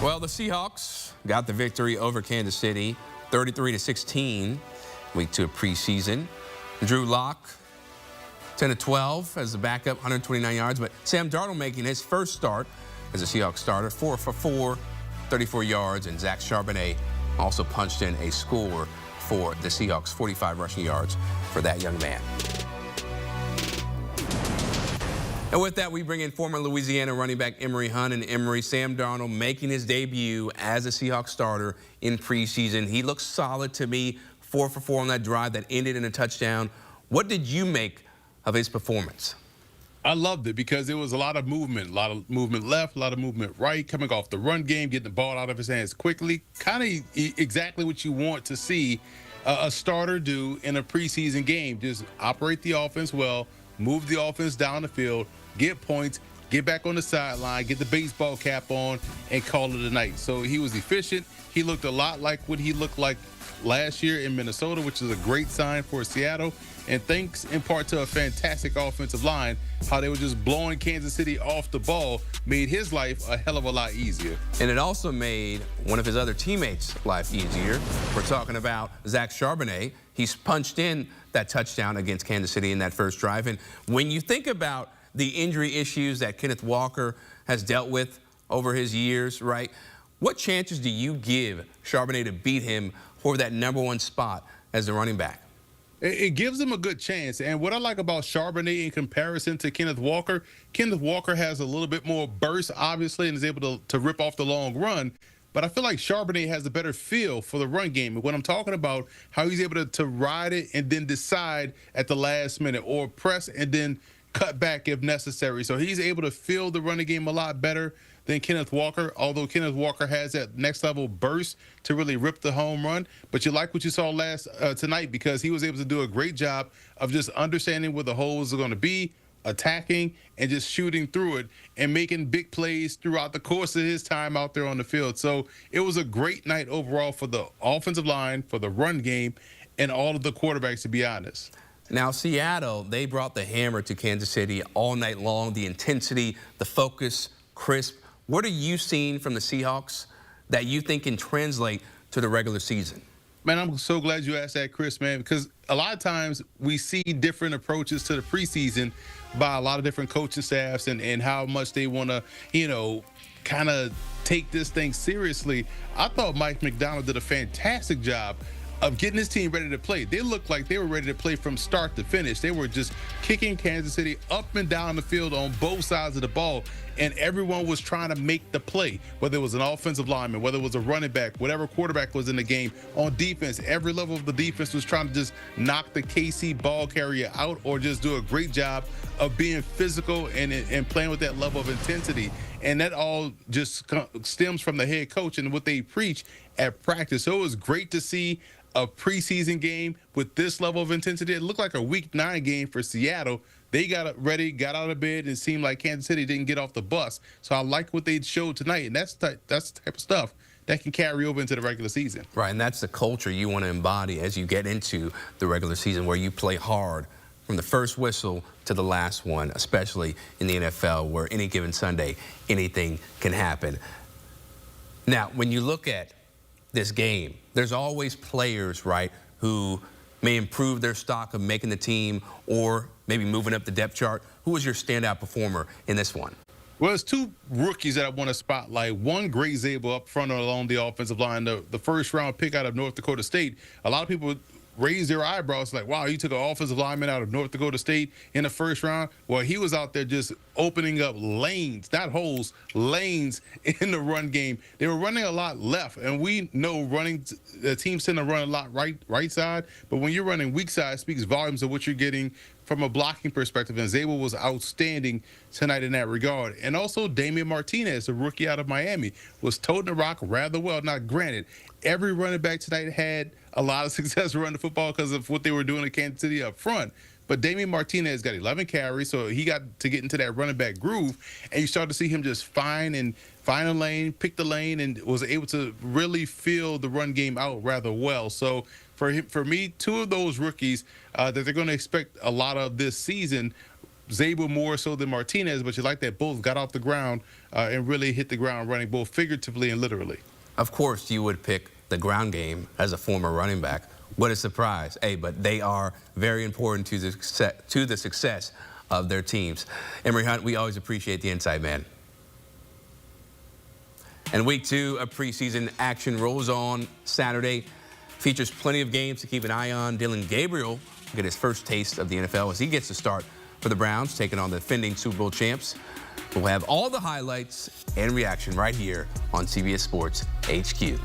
Well, the Seahawks got the victory over Kansas City, 33-16, week 2 of preseason. Drew Lock, 10-12 as the backup, 129 yards. But Sam Darnold making his first start as a Seahawks starter, 4 for 4, 34 yards. And Zach Charbonnet also punched in a score for the Seahawks, 45 rushing yards for that young man. And with that, we bring in former Louisiana running back Emory Hunt. And Emory, Sam Darnold making his debut as a Seahawks starter in preseason. He looks solid to me, 4 for 4 on that drive that ended in a touchdown. What did you make of his performance? I loved it because there was a lot of movement left, a lot of movement right, coming off the run game, getting the ball out of his hands quickly. Kind of exactly what you want to see a starter do in a preseason game. Just operate the offense well, move the offense down the field, get points, get back on the sideline, get the baseball cap on, and call it a night. So he was efficient. He looked a lot like what he looked like last year in Minnesota, which is a great sign for Seattle. And thanks in part to a fantastic offensive line, how they were just blowing Kansas City off the ball made his life a hell of a lot easier. And it also made one of his other teammates' life easier. We're talking about Zach Charbonnet. He's punched in that touchdown against Kansas City in that first drive. And when you think about the injury issues that Kenneth Walker has dealt with over his years, right? What chances do you give Charbonnet to beat him for that #1 spot as the running back? It gives him a good chance. And what I like about Charbonnet in comparison to Kenneth Walker has a little bit more burst, obviously, and is able to rip off the long run. But I feel like Charbonnet has a better feel for the run game. And when I'm talking about how he's able to ride it and then decide at the last minute, or press and then cut back if necessary. So he's able to feel the running game a lot better than Kenneth Walker, although Kenneth Walker has that next level burst to really rip the home run. But you like what you saw tonight, because he was able to do a great job of just understanding where the holes are going to be, attacking, and just shooting through it and making big plays throughout the course of his time out there on the field. So it was a great night overall for the offensive line, for the run game, and all of the quarterbacks, to be honest. Now, Seattle, they brought the hammer to Kansas City all night long. The intensity, the focus, crisp. What are you seeing from the Seahawks that you think can translate to the regular season? Man, I'm so glad you asked that, Chris, man, because a lot of times we see different approaches to the preseason by a lot of different coaching staffs and how much they want to, kind of take this thing seriously. I thought Mike McDonald did a fantastic job of getting his team ready to play. They looked like they were ready to play from start to finish. They were just kicking Kansas City up and down the field on both sides of the ball, and everyone was trying to make the play, whether it was an offensive lineman, whether it was a running back, whatever quarterback was in the game. On defense, every level of the defense was trying to just knock the KC ball carrier out, or just do a great job of being physical and playing with that level of intensity. And that all just stems from the head coach and what they preach at practice. So it was great to see a preseason game with this level of intensity. It looked like a Week 9 game for Seattle. They got ready, got out of bed, and it seemed like Kansas City didn't get off the bus. So I like what they showed tonight, and that's the type of stuff that can carry over into the regular season. Right, and that's the culture you want to embody as you get into the regular season, where you play hard from the first whistle to the last one, especially in the NFL, where any given Sunday, anything can happen. Now, when you look at this game, there's always players, right, who may improve their stock of making the team or maybe moving up the depth chart. Who was your standout performer in this one? Well, there's two rookies that I want to spotlight. One, Gray Zabel up front along the offensive line, the first-round pick out of North Dakota State. A lot of people raise their eyebrows like, wow, you took an offensive lineman out of North Dakota State in the first round. Well, he was out there just opening up lanes, not holes, lanes in the run game. They were running a lot left, and we know the teams tend to run a lot right side, but when you're running weak side, it speaks volumes of what you're getting from a blocking perspective, and Zabel was outstanding tonight in that regard. And also Damian Martinez, a rookie out of Miami, was toting the rock rather well. Now, granted, every running back tonight had a lot of success running the football because of what they were doing in Kansas City up front. But Damian Martinez got 11 carries, so he got to get into that running back groove, and you start to see him just find a lane, pick the lane, and was able to really fill the run game out rather well. So for me, two of those rookies that they're going to expect a lot of this season Zabel more so than Martinez, but you like that both got off the ground and really hit the ground running, both figuratively and literally. Of course, you would pick the ground game as a former running back. What a surprise. Hey, but they are very important to the success of their teams. Emory Hunt, we always appreciate the insight, man. And week 2 of preseason action rolls on Saturday. Features plenty of games to keep an eye on. Dylan Gabriel will get his first taste of the NFL as he gets to start for the Browns, taking on the defending Super Bowl champs. We'll have all the highlights and reaction right here on CBS Sports HQ.